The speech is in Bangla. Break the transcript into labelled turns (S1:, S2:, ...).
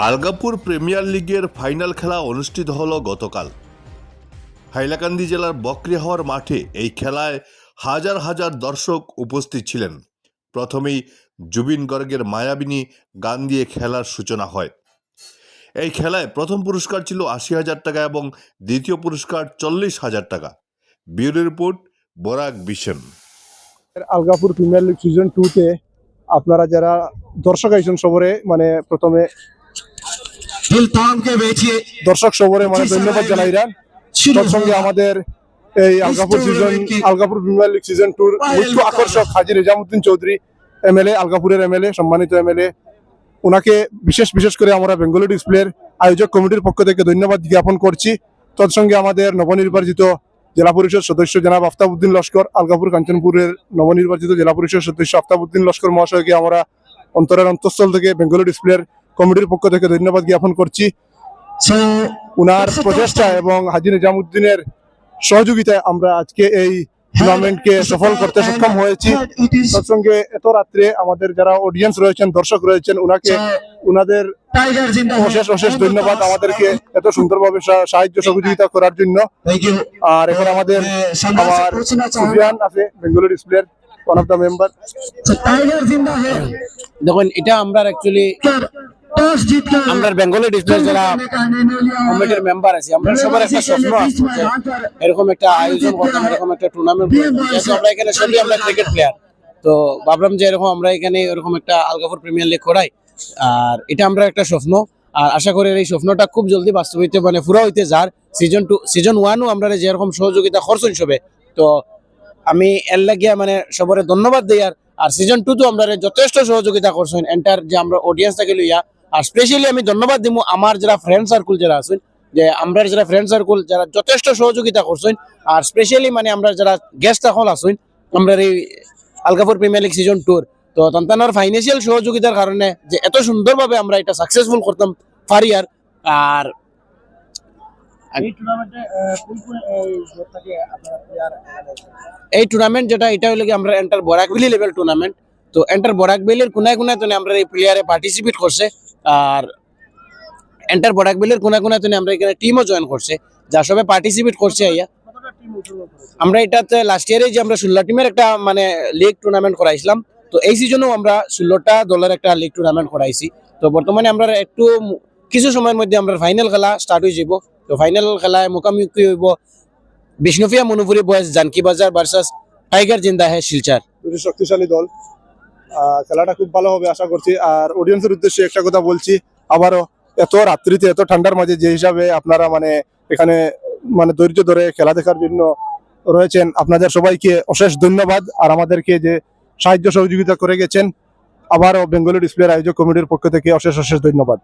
S1: আলগাপুর প্রিমিয়ার লিগের ফাইনাল খেলা অনুষ্ঠিত হল গতকাল। হাইলাকান্দি জেলার বকরিহাওয়ার মাঠে এই খেলায় হাজার হাজার দর্শক উপস্থিত ছিলেন। প্রথমেই জুবিন গর্গের মায়াবিনী গান দিয়ে খেলার সূচনা হয়। এই খেলায় প্রথম পুরস্কার ছিল ৮০,০০০ টাকা এবং দ্বিতীয় পুরস্কার ৪০,০০০ টাকা। Bureau report, Barak vision.
S2: Algapur premier league season 2-তে আপনারা যারা দর্শক আইসেন সবরে প্রথমে দর্শক সবরে ধন্যবাদ জানাইরা। তার সঙ্গে আমাদের এই আলগাপুর প্রিমিয়ার লিগ সিজন 2-র মুখ্য আকর্ষক হাজী নিজামুদ্দিন চৌধুরী এমএলএ, আলগাপুরের এমএলএ, সম্মানিত এমএলএ, ওনাকে বিশেষ করে আমরা বেঙ্গলি ডিসপ্লের আয়োজক কমিটির পক্ষ থেকে ধন্যবাদ জ্ঞাপন করছি। তৎসঙ্গে আমাদের নবনির্বাচিত জেলা পরিষদ সদস্য জনাব আফতাবউদ্দিন লস্কর, আলগাপুর কাঞ্চনপুরের নবনির্বাচিত জেলা পরিষদ সদস্য আফতাবউদ্দিন লস্কর মহাশয়কে আমরা অন্তরের অন্তঃস্থল থেকে বেঙ্গলি ডিসপ্লের কমিটির পক্ষ থেকে ধন্যবাদ জ্ঞাপন করছি। উনার প্রচেষ্টা এবং হাজী নিজামুদ্দিনের সহযোগিতায় আমরা আজকে এই টুর্নামেন্টকে সফল করতে সক্ষম হয়েছি। তার সঙ্গে এত রাত্রে আমাদের যারা অডিয়েন্স রয়েছেন, দর্শক রয়েছেন, উনাদের অশেষ ধন্যবাদ আমাদেরকে এত সুন্দরভাবে সাহায্য সহযোগিতা করার জন্য। আর এখন আমার সুফিয়ান আছে, বেঙ্গলি ডিসপ্লের ওয়ান অফ দ্য মেম্বার।
S3: দেখুন, এটা আমরা অ্যাকচুয়ালি আমরা বেঙ্গলি ডিসপ্লে যারা কমিটির মেম্বার আছি, আমরা সবার একটা স্বপ্ন আছে যে এরকম একটা আয়োজন করতাম, এরকম একটা টুর্নামেন্ট। আমরা এখানে সবই আমরা ক্রিকেট প্লেয়ার, তো ভাবলাম যে এরকম আমরা এখানে এরকম একটা আলগাপুর প্রিমিয়ার লিগ করাই। আর এটা আমরা একটা স্বপ্ন, আর আশা করি এই স্বপ্নটা খুব জলদি বাস্তবিত পুরো হইতে যার। সিজন 1ও আমরা যেরকম সহযোগিতা করছেন সবে, তো আমি এর লাগিয়া সবরে ধন্যবাদ দিই। আর সিজন 2 তো আমরা যথেষ্ট সহযোগিতা করছেন এন্টার যে আমরা অডিয়েন্স থাকে লইয়া। আর স্পেশালি আমি ধন্যবাদ দিব আমার যারা ফ্রেন্ড সার্কুল যারা আছেন, যে আমরা যারা ফ্রেন্ড সার্কুল যারা যথেষ্ট সহযোগিতা করছেন। আর স্পেশালি আমরা যারা গেস্ট এখন আছেন আমরা এই আলগাপুর প্রিমিয়ার লিগ সিজন 2-র, তো তান্তানার ফাইন্যান্সিয়াল সহযোগিতার কারণে যে এত সুন্দরভাবে আমরা এটা সাকসেসফুল করতাম পারি। আর এই টুর্নামেন্ট যেটা এটা হলো আমরা এন্টার বরাকবিলি লেভেল টুর্নামেন্ট। তো এন্টার বরাকবিলির কোনায় কোনায় আমরা এই প্লেয়ারে পার্টিসিপেট করছে। আর এন্টার বরাকবিলির কোনায় কোনায় আমরা এখানে টিমও জয়েন করছে, যা সবে পার্টিসিপেট করছে। আমরা এটাতে লাস্ট ইয়ারে যে আমরা 16 টিমের একটা লিগ টুর্নামেন্ট করাইছিলাম, তো এই সিজনেও আমরা 16টা দলের একটা লিগ টুর্নামেন্ট করাইছি। তো বর্তমানে আমরা একটু কিছু সময়ের মধ্যে আমরা ফাইনাল খেলা স্টার্ট হয়ে যাব। তো ফাইনাল খেলায় মুখোমুখি হইব বিষ্ণুফিয়া মনুপুরি বয়েজ জানকি বাজার ভার্সাস টাইগার জিন্দা হে শিলচর।
S2: দুটি শক্তিশালী দল, খেলাটা খুব ভালো হবে আশা করছি। আর অডিয়েন্সের উদ্দেশ্যে একটা কথা বলছি আবারও, এত রাত্রিতে এত ঠান্ডার মাঝে যে হিসাবে আপনারা এখানে ধৈর্য ধরে খেলা দেখার জন্য রয়েছেন, আপনাদের সবাইকে অশেষ ধন্যবাদ। আর আমাদেরকে যে সাহায্য সহযোগিতা করে গেছেন, আবারও বেঙ্গলি ডিসপ্লের আয়োজক কমিটির পক্ষ থেকে অশেষ ধন্যবাদ।